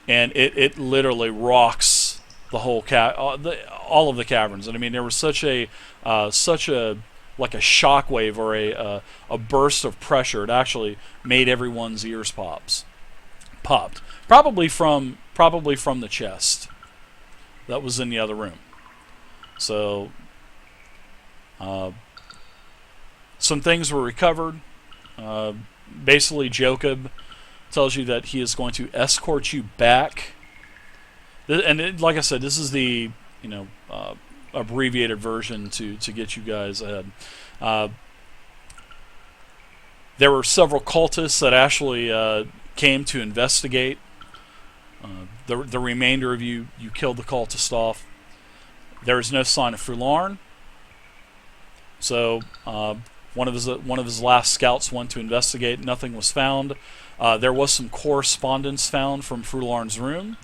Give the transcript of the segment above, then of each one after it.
and it literally rocks the whole all of the caverns. And I mean, there was such a like a shockwave or a burst of pressure. It actually made everyone's ears popped. Probably from the chest that was in the other room. So some things were recovered. Basically, Joekob tells you that he is going to escort you back. Like I said, this is the abbreviated version to get you guys ahead. There were several cultists that actually came to investigate. The remainder of you killed the cultist off. There is no sign of Fularn. So one of his last scouts went to investigate. Nothing was found. There was some correspondence found from Fularn's room.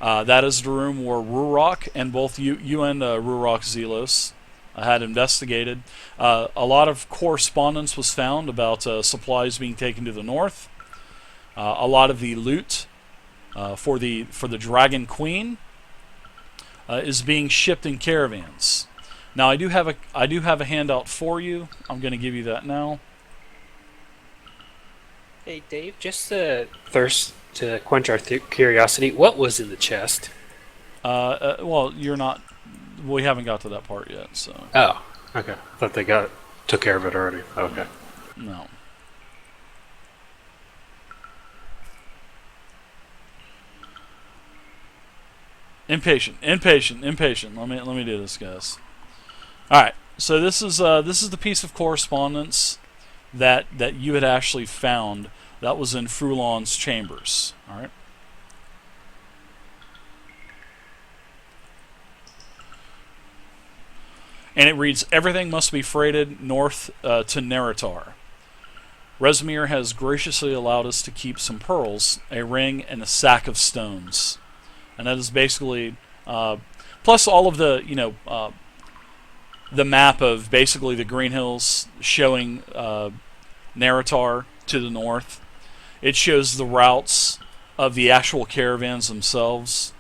That is the room where Rurok and both you and Rurok Zelos had investigated. A lot of correspondence was found about supplies being taken to the north. A lot of the loot for the Dragon Queen is being shipped in caravans. Now I do have a handout for you. I'm going to give you that now. Hey Dave, just to quench our curiosity, what was in the chest? Well, you're not. We haven't got to that part yet, so. Oh, okay. I thought they took care of it already. Okay. No. Impatient. Let me do this, guys. All right. So this is the piece of correspondence that you had actually found that was in Fularn's chambers. All right. And it reads, everything must be freighted north to Neratar. Rezmir has graciously allowed us to keep some pearls, a ring, and a sack of stones. And that is basically, plus all of the, the map of basically the Green Hills showing Neratar to the north. It shows the routes of the actual caravans themselves.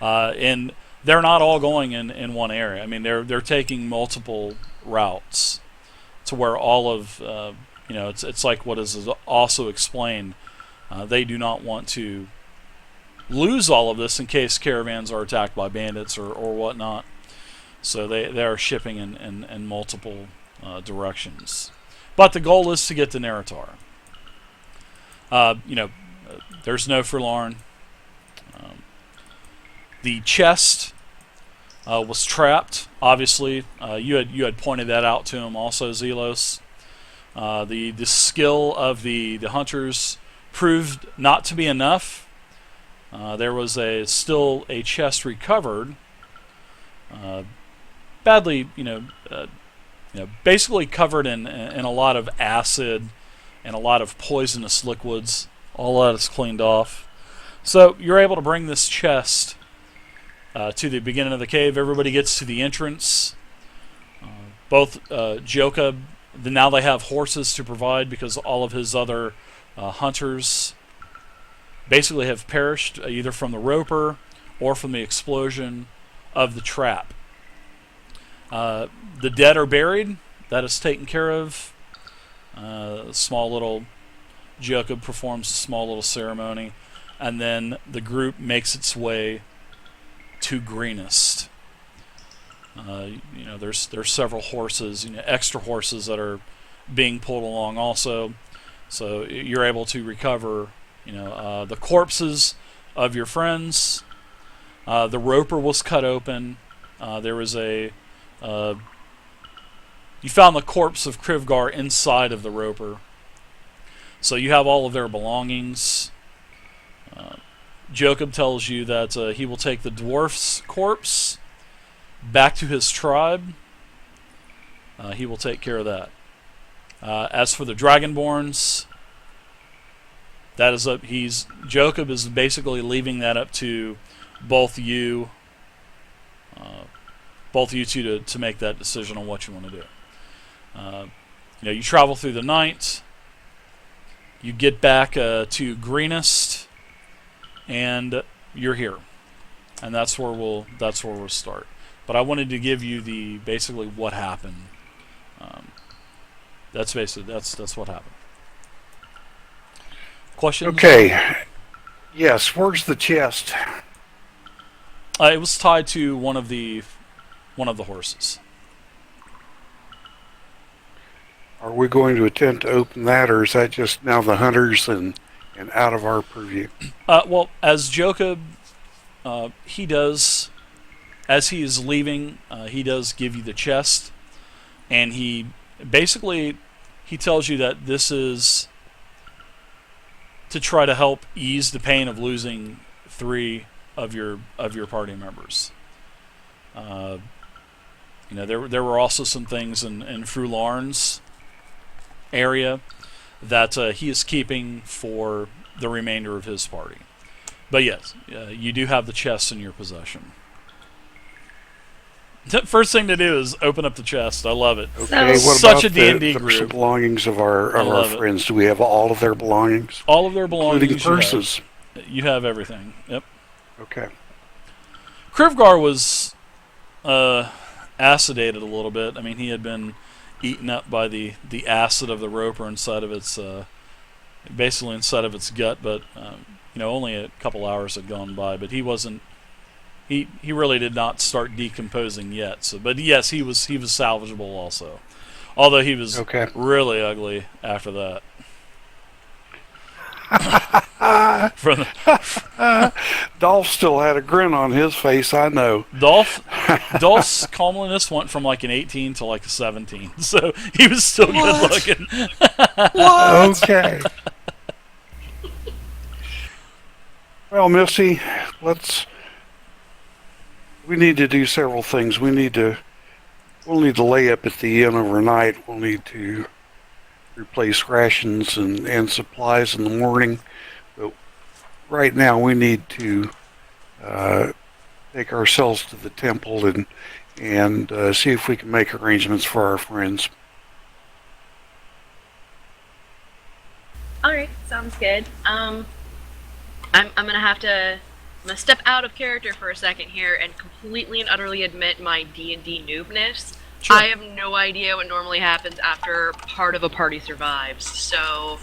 And they're not all going in one area. I mean, they're taking multiple routes to where all of, it's like what is also explained. They do not want to lose all of this in case caravans are attacked by bandits or whatnot. So they are shipping in multiple directions. But the goal is to get to Neratar. There's no Fularn. The chest was trapped. Obviously, you had pointed that out to him also, Zelos. The skill of the hunters proved not to be enough. There was still a chest recovered. Badly, basically covered in a lot of acid and a lot of poisonous liquids. All that is cleaned off. So you're able to bring this chest to the beginning of the cave. Everybody gets to the entrance. Both Joekob, now they have horses to provide because all of his other hunters basically have perished either from the roper or from the explosion of the trap. The dead are buried. That is taken care of. Joekob performs a small little ceremony, and then the group makes its way to Greenest. There's several horses, extra horses that are being pulled along also. So you're able to recover, the corpses of your friends. The roper was cut open. There was you found the corpse of Krivgar inside of the roper. So you have all of their belongings. Joekob tells you that he will take the dwarf's corpse back to his tribe. He will take care of that. As for the Dragonborns, that is up. Joekob is basically leaving that up to both you two to make that decision on what you want to do. You travel through the night. You get back to Greenest, and you're here, and that's where we'll start. But I wanted to give you the basically what happened. That's basically that's what happened. Questions? Okay. Yes. Where's the chest? It was tied to one of the horses. Are we going to attempt to open that, or is that just now the hunters and out of our purview? Well, as Joekob, he does, as he is leaving, he does give you the chest, and he basically he tells you that this is to try to help ease the pain of losing 3 of your party members. There were also some things in Frularn's area that he is keeping for the remainder of his party. But yes, you do have the chest in your possession. The first thing to do is open up the chest. I love it. Okay, what Such about a D&D the group. belongings of our friends? Do we have all of their belongings? All of their belongings. Including purses. You have everything. Yep. Okay. Krivgar was acidated a little bit. I mean, he had been eaten up by the acid of the roper inside of its basically inside of its gut, but only a couple hours had gone by, but he wasn't he really did not start decomposing yet. So, but yes, he was salvageable also, although he was really ugly after that. Dolph still had a grin on his face, I know. Dolph's comeliness went from like an 18 to like a 17, so he was still good looking. What? Okay. Well, Misty, we need to do several things. We'll need to lay up at the inn overnight. We'll need to replace rations and supplies in the morning. But right now we need to take ourselves to the temple and see if we can make arrangements for our friends. All right, sounds good. I'm gonna step out of character for a second here and completely and utterly admit my D&D noobness. Sure. I have no idea what normally happens after part of a party survives, so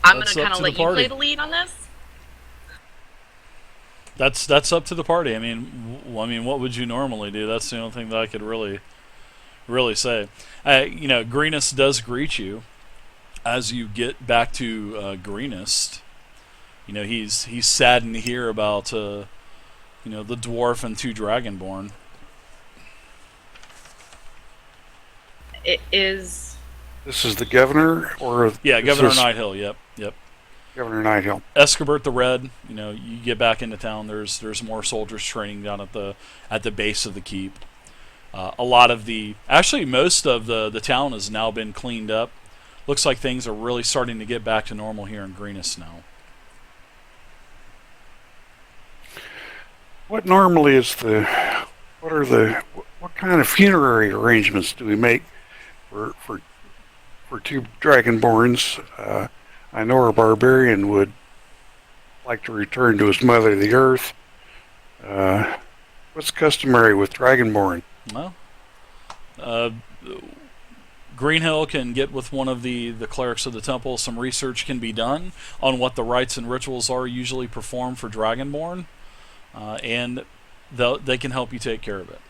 I'm gonna kind of let you play the lead on this. That's up to the party. I mean, what would you normally do? That's the only thing that I could really say. Greenest does greet you as you get back to Greenest. He's saddened to hear about the dwarf and 2 dragonborn. It is. This is the governor, or Governor Nighthill. Yep. Governor Nighthill. Escobert the Red. You get back into town. There's more soldiers training down at the base of the keep. Most of the town has now been cleaned up. Looks like things are really starting to get back to normal here in Greenest now. What normally is what kind of funerary arrangements do we make for 2 dragonborns? I know our barbarian would like to return to his mother, the earth. What's customary with dragonborn? Well, Greenhill can get with one of the clerics of the temple. Some research can be done on what the rites and rituals are usually performed for dragonborn. And they can help you take care of it.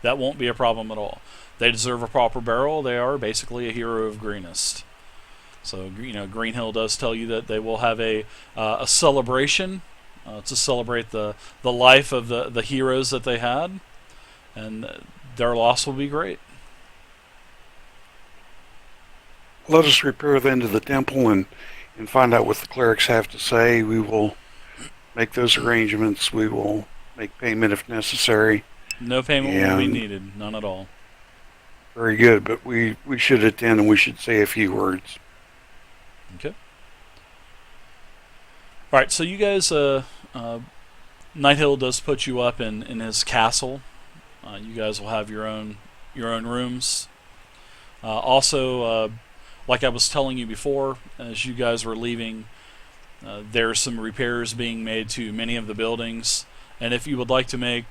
That won't be a problem at all. They deserve a proper burial. They are basically a hero of Greenest. So Greenhill does tell you that they will have a celebration to celebrate the life of the heroes that they had, and their loss will be great. Let us repair then to the temple and find out what the clerics have to say. We will make those arrangements. We will make payment if necessary. No payment will be needed. None at all. Very good, but we should attend and we should say a few words. Okay. All right, so you guys, Nighthill does put you up in his castle. You guys will have your own rooms. Also, like I was telling you before, as you guys were leaving, There are some repairs being made to many of the buildings, and if you would like to make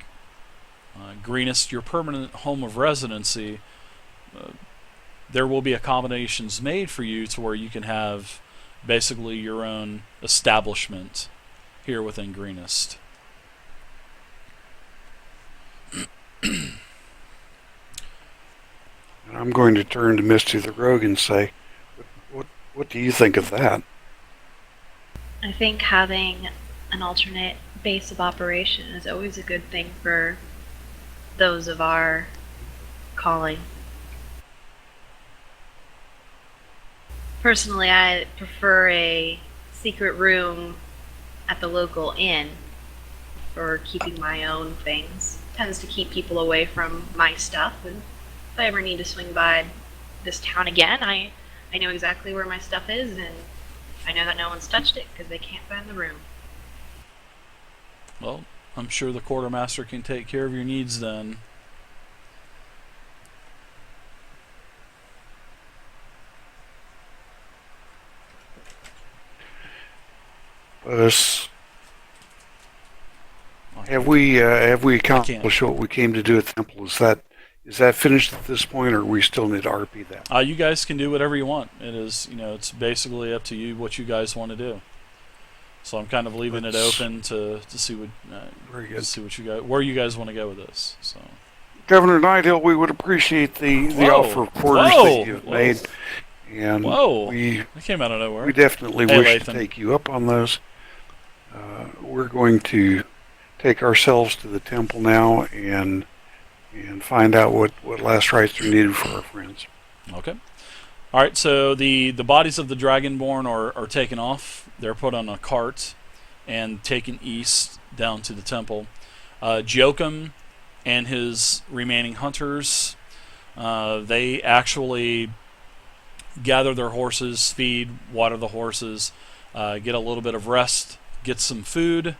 Greenest your permanent home of residency, there will be accommodations made for you to where you can have basically your own establishment here within Greenest. And I'm going to turn to Misty the Rogue and say, what do you think of that? I think having an alternate base of operation is always a good thing for those of our calling. Personally, I prefer a secret room at the local inn for keeping my own things. Tends to keep people away from my stuff, and if I ever need to swing by this town again, I know exactly where my stuff is, and I know that no one's touched it because they can't find the room. Well, I'm sure the quartermaster can take care of your needs then. Have we accomplished what we came to do at the temple? Is that finished at this point, or we still need to RP that? You guys can do whatever you want. It is, it's basically up to you what you guys want to do. So I'm kind of leaving it open to see what Very good. to see what you guys where you guys want to go with this. So, Governor Nighthill, we would appreciate the offer of quarters that you've made, and that came out of nowhere. we definitely Hey, wish to Lathan. take you up on those. We're going to take ourselves to the temple now and find out what last rites are needed for our friends. Okay. All right. So the bodies of the Dragonborn are taken off. They're put on a cart and taken east down to the temple. Joekob and his remaining hunters, they actually gather their horses, feed, water the horses, get a little bit of rest, get some food,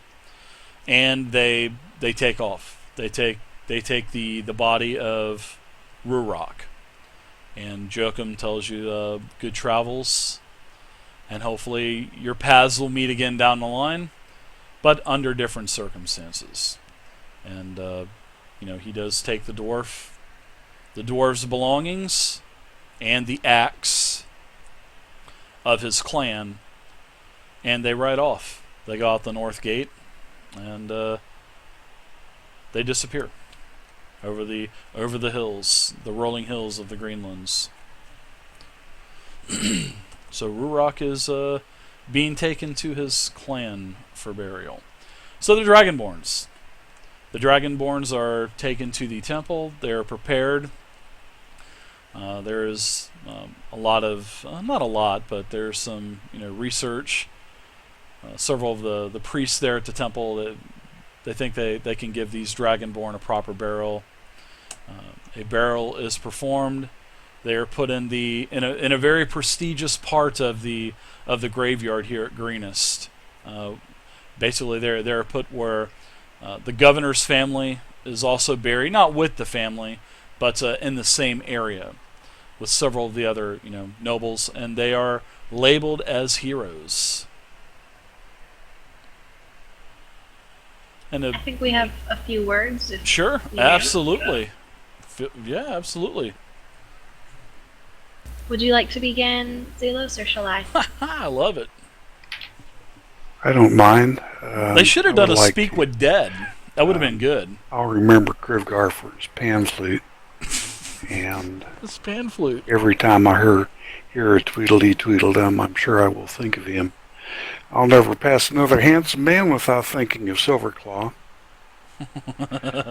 and they take off. They take the body of Rurok, and Joekob tells you good travels, and hopefully your paths will meet again down the line, but under different circumstances. And he does take the dwarf's belongings, and the axe of his clan, and they ride off. They go out the north gate, and they disappear over the hills, the rolling hills of the Greenlands. So Rurok is being taken to his clan for burial. So the Dragonborns. The Dragonborns are taken to the temple. They are prepared. There is a lot of, not a lot, but there's some research. Several of the priests there at the temple that they think they can give these Dragonborn a proper burial. A burial is performed. They are put in a very prestigious part of the graveyard here at Greenest. Basically, they're put where the governor's family is also buried, not with the family, but in the same area with several of the other nobles, and they are labeled as heroes. And I think we have a few words. Sure, absolutely. Yeah, absolutely. Would you like to begin, Zelos, or shall I? I love it. I don't mind. They should have I done would a like Speak to. with Dead. That would have been good. I'll remember Krivgar for his pan flute, and This pan flute. every time I hear a Tweedledee Tweedledum, I'm sure I will think of him. I'll never pass another handsome man without thinking of Silverclaw.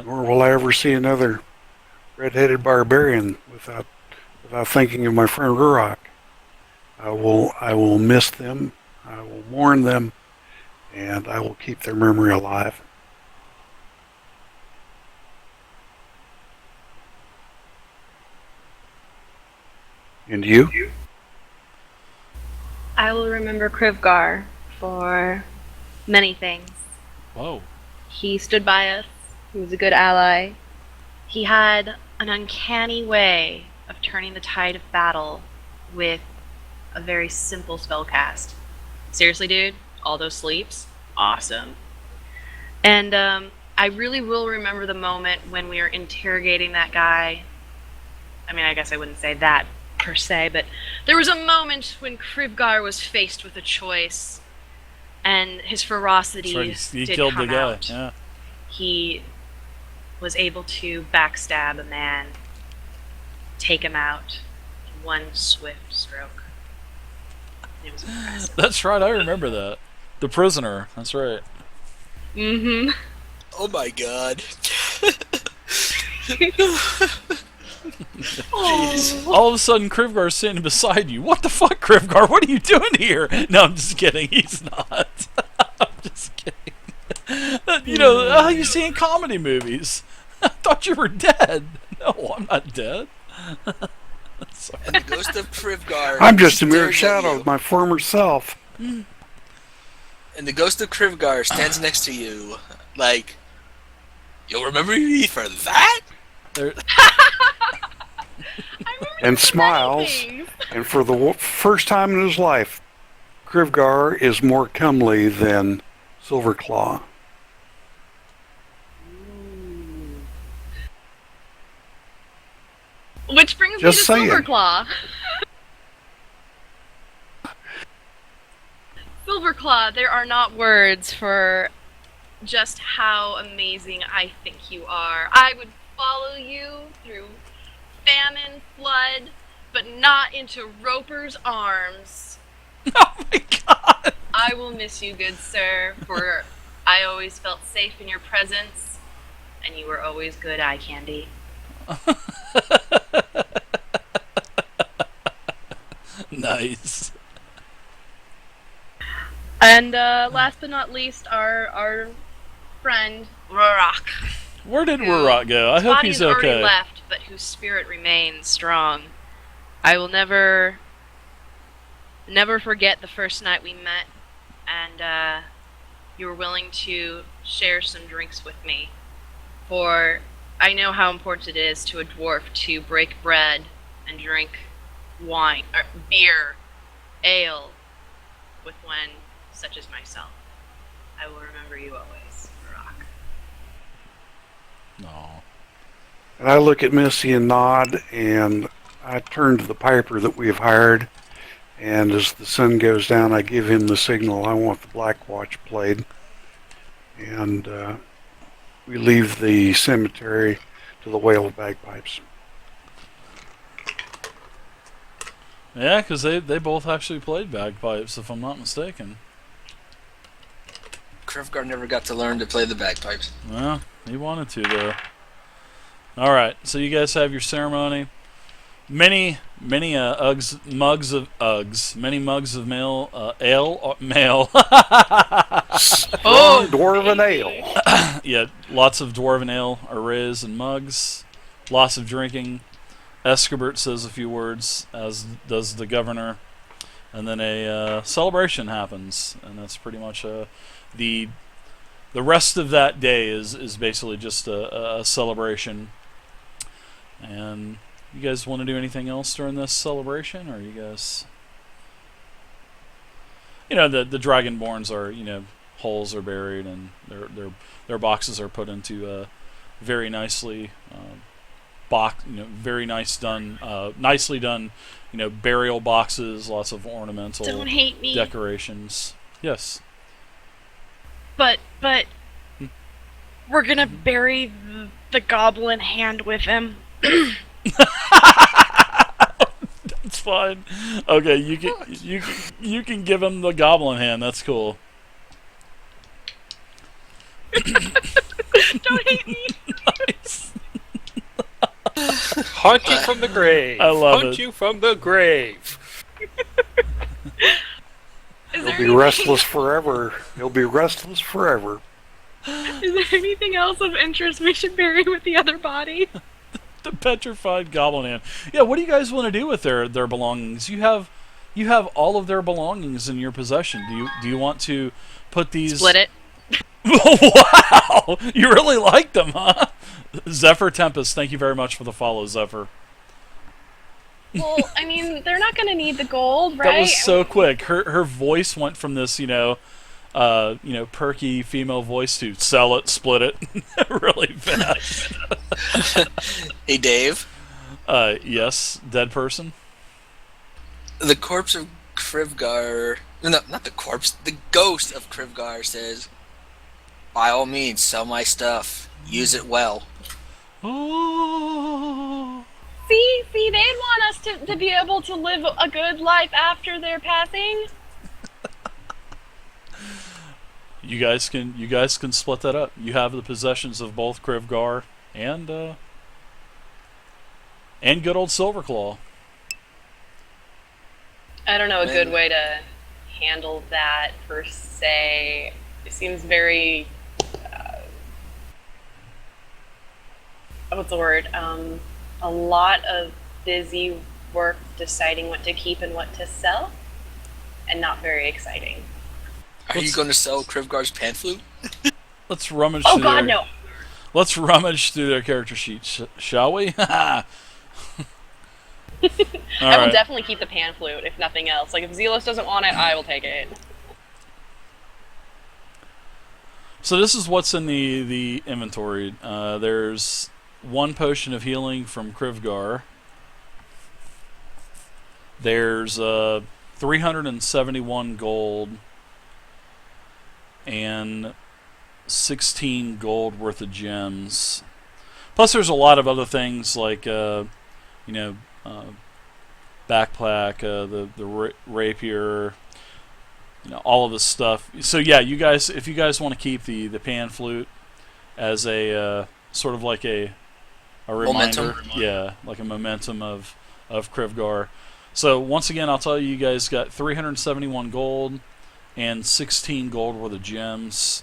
Nor will I ever see another red-headed barbarian without thinking of my friend Rurok. I will miss them. I will mourn them, and I will keep their memory alive. And you? I will remember Krivgar for many things. Whoa. He stood by us. He was a good ally. He had an uncanny way of turning the tide of battle with a very simple spell cast. Seriously, dude, all those sleeps. Awesome. And I really will remember the moment when we were interrogating that guy. I mean, I guess I wouldn't say that per se, but there was a moment when Krivgar was faced with a choice, and his ferocity He did killed come the guy. out. Yeah. He was able to backstab a man, take him out in one swift stroke. It was impressive. That's right. I remember that. The prisoner. That's right. Mm-hmm. Oh my god. Oh. All of a sudden, Krivgar's standing beside you. What the fuck, Krivgar? What are you doing here? No, I'm just kidding. He's not. I'm just kidding. You know, how you see in comedy movies. I thought you were dead. No, I'm not dead. Sorry. And the ghost of Krivgar. I'm just a mere stares at shadow you. of my former self. And the ghost of Krivgar stands next to you, like, you'll remember me for that? There, And smiles. Things. And for the first time in his life, Krivgar is more comely than Silverclaw. Which brings Just me to saying. Silverclaw. Silverclaw, there are not words for just how amazing I think you are. I would follow you through famine, flood, but not into Roper's arms. oh my god! I will miss you, good sir, for I always felt safe in your presence, and you were always good eye candy. Nice. And last but not least, our friend Rorak. Where did Warrock go? I hope Body's he's already okay. left, but whose spirit remains strong. I will never forget the first night we met, and you were willing to share some drinks with me. For I know how important it is to a dwarf to break bread and drink wine, or beer, ale, with one such as myself. I will remember you always, Rock. No. And I look at Missy and nod, and I turn to the piper that we have hired. And as the sun goes down, I give him the signal I want the Black Watch played. And we leave the cemetery to the wail of bagpipes. Yeah, because they both actually played bagpipes, if I'm not mistaken. Krivgar never got to learn to play the bagpipes. Well, he wanted to, though. All right, so you guys have your ceremony. Many mugs of male. Strong dwarven ale. Yeah, lots of dwarven ale arrays and mugs. Lots of drinking. Escobert says a few words, as does the governor, and then a celebration happens, and that's pretty much the rest of that day is basically just a celebration. And you guys want to do anything else during this celebration, or you guys, the Dragonborns are, holes are buried and their boxes are put into very nicely very nicely done, burial boxes, lots of ornamental Don't hate me. decorations. Yes. But we're gonna bury the goblin hand with him. That's fine. Okay, you can give him the goblin hand. That's cool. Don't hate me. Nice. Haunt you from the grave. I love Haunt it. you from the grave. Is He'll there, be anything, restless forever. He'll be restless forever. is there anything else of interest we should bury with the other body? The petrified goblin hand. Yeah, what do you guys want to do with their belongings? You have all of their belongings in your possession. Do you want to put these Split it. Wow! You really like them, huh? Zephyr Tempest, thank you very much for the follow, Zephyr. Well, I mean, they're not gonna need the gold, right? That was so quick. Her voice went from this, perky female voice to sell it, split it, really fast. Hey, Dave. Yes, dead person. The corpse of Krivgar... No, not the corpse. The ghost of Krivgar says, by all means, sell my stuff. Use it well. Oh. See, they'd want us to be able to live a good life after their passing. You guys can split that up. You have the possessions of both Krivgar and good old Silverclaw. I don't know a good way to handle that per se. It seems very what's the word? A lot of busy work deciding what to keep and what to sell, and not very exciting. Are you going to sell Krivgar's pan flute? Let's rummage. Oh through God, their, no! Let's rummage through their character sheets, shall we? I will definitely keep the pan flute, if nothing else. Like, if Zelos doesn't want it, I will take it. So this is what's in the inventory. There's 1 potion of healing from Krivgar. There's 371 gold and 16 gold worth of gems. Plus, there's a lot of other things like backpack, the rapier, all of this stuff. So yeah, if you guys want to keep the pan flute as a sort of like a reminder, Momentum. yeah, like a momentum of Krivgar. So once again, I'll tell you, you guys got 371 gold and 16 gold worth of gems,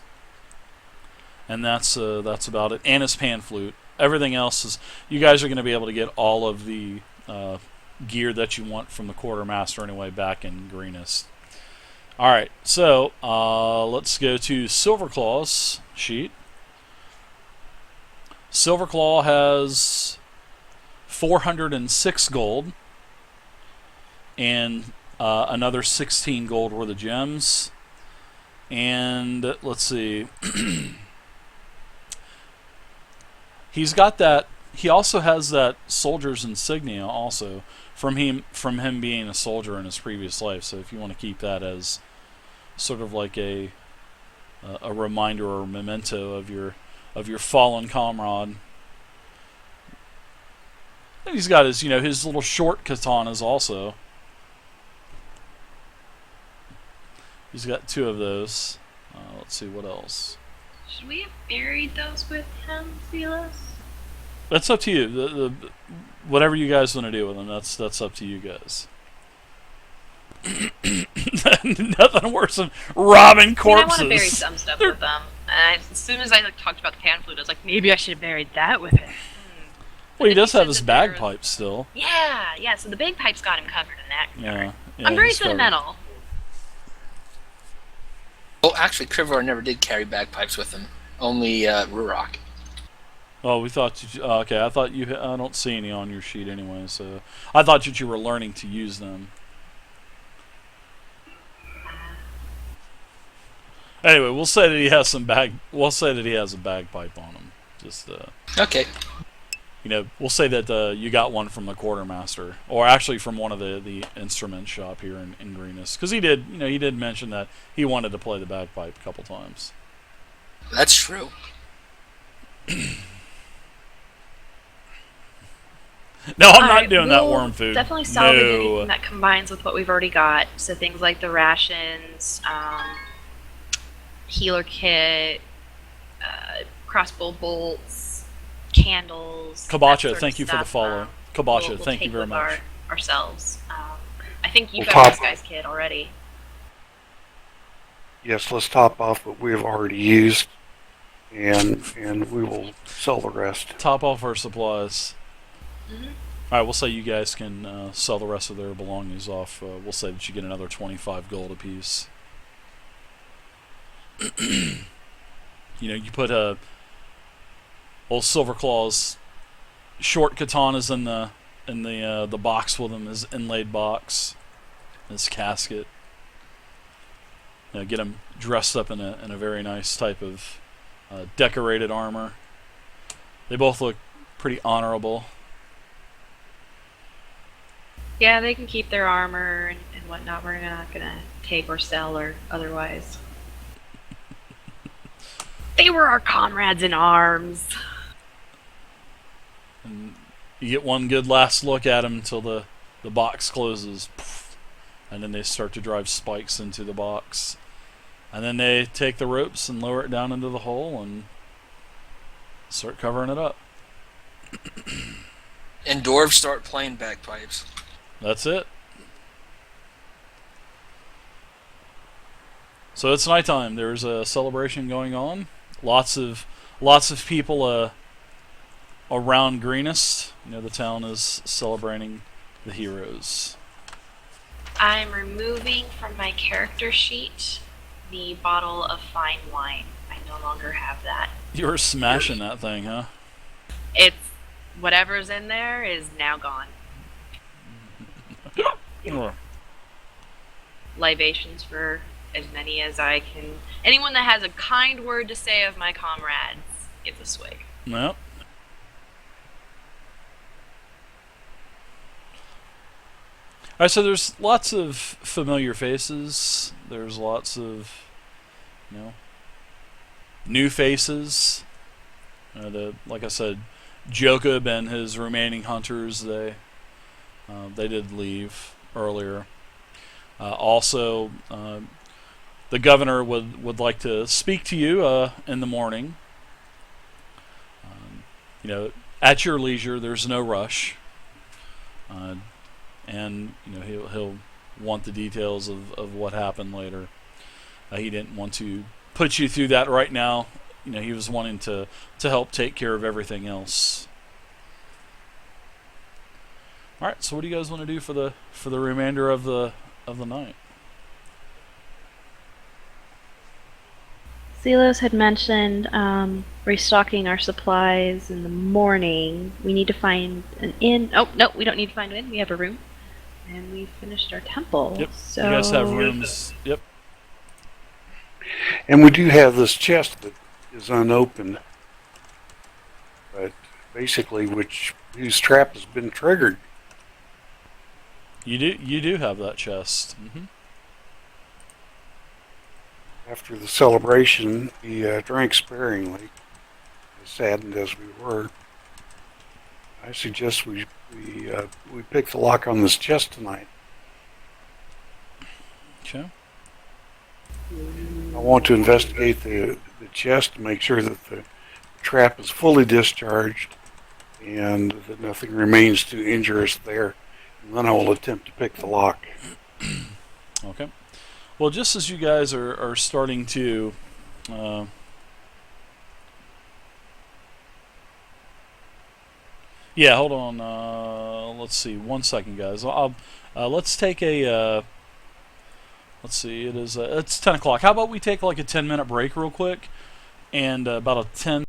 and that's about it. And his pan flute. Everything else is, you guys are going to be able to get all of the gear that you want from the quartermaster anyway back in Greenest. All right, so let's go to Silverclaw's sheet. Silverclaw has 406 gold and another 16 gold worth of gems. And let's see. He's got that. He also has that soldier's insignia also from him being a soldier in his previous life. So if you want to keep that as sort of like a reminder or a memento of your fallen comrade. And he's got his little short katanas also. He's got 2 of those. Let's see what else. Should we have buried those with him, Zelos? That's up to you. The whatever you guys want to do with them, that's up to you guys. Nothing worse than robbing corpses. I want to bury some stuff with them. As soon as I talked about the pan flute, I was like, maybe I should have buried that with him. Well, he does have his bagpipes still. Yeah. So the bagpipes got him covered in that. Yeah, I'm very he's covered. sentimental. Oh, actually, Krivgar never did carry bagpipes with him. Only Ruroc. Oh, we thought you. Okay, I thought you. I don't see any on your sheet anyway, so I thought that you were learning to use them. Anyway, we'll say that he has some bag. We'll say that he has a bagpipe on him. Just Okay. We'll say that you got one from the quartermaster, or actually from one of the instrument shop here in Greenest, because he did mention that he wanted to play the bagpipe a couple times. That's true. No, I'm not doing that worm food. Definitely salvage anything that combines with what we've already got. So things like the rations, healer kit, crossbow bolts, candles. Kabacha, thank you for the follow. Kabacha, thank you very much. Ourselves. I think you We'll got this top- guy's kit already. Yes, let's top off what we have already used, and we will sell the rest. Top off our supplies. Mm-hmm. All right, we'll say you guys can sell the rest of their belongings off. We'll say that you get another 25 gold apiece. You put old Silverclaw's short katanas in the box with him, his inlaid box, his casket. get him dressed up in a very nice type of decorated armor. They both look pretty honorable. Yeah, they can keep their armor and whatnot. We're not gonna take or sell or otherwise. They were our comrades in arms. And you get one good last look at him until the box closes. And then they start to drive spikes into the box. And then they take the ropes and lower it down into the hole and start covering it up. And dwarves start playing bagpipes. That's it. So it's nighttime. There's a celebration going on. Lots of people around Greenest. The town is celebrating the heroes. I'm removing from my character sheet the bottle of fine wine. I no longer have that. You were smashing that thing, huh? It's whatever's in there is now gone. Libations for as many as I can. Anyone that has a kind word to say of my comrades gets a swig. Yep. Alright, so there's lots of familiar faces. There's lots of, new faces. Like I said, Joekob and his remaining hunters, they did leave earlier. Also, the governor would like to speak to you in the morning. At your leisure. There's no rush. And he'll want the details of what happened later. He didn't want to put you through that right now. He was wanting to help take care of everything else. All right. So what do you guys want to do for the remainder of the night? Zelos had mentioned restocking our supplies in the morning. We need to find an inn. Oh, no, we don't need to find an inn. We have a room. And we finished our temple. Yep. So You guys have rooms. Yep. And we do have this chest that is unopened, but basically whose trap has been triggered. You do have that chest. Mm-hmm. After the celebration, we drank sparingly, as saddened as we were. I suggest we pick the lock on this chest tonight. Okay. I want to investigate the chest to make sure that the trap is fully discharged and that nothing remains to injure us there. And then I will attempt to pick the lock. Okay. Well, just as you guys are starting to yeah, hold on. Let's see. 1 second, guys. Let's take a. Let's see. It's 10 o'clock. How about we take like a 10-minute break real quick, and about a 10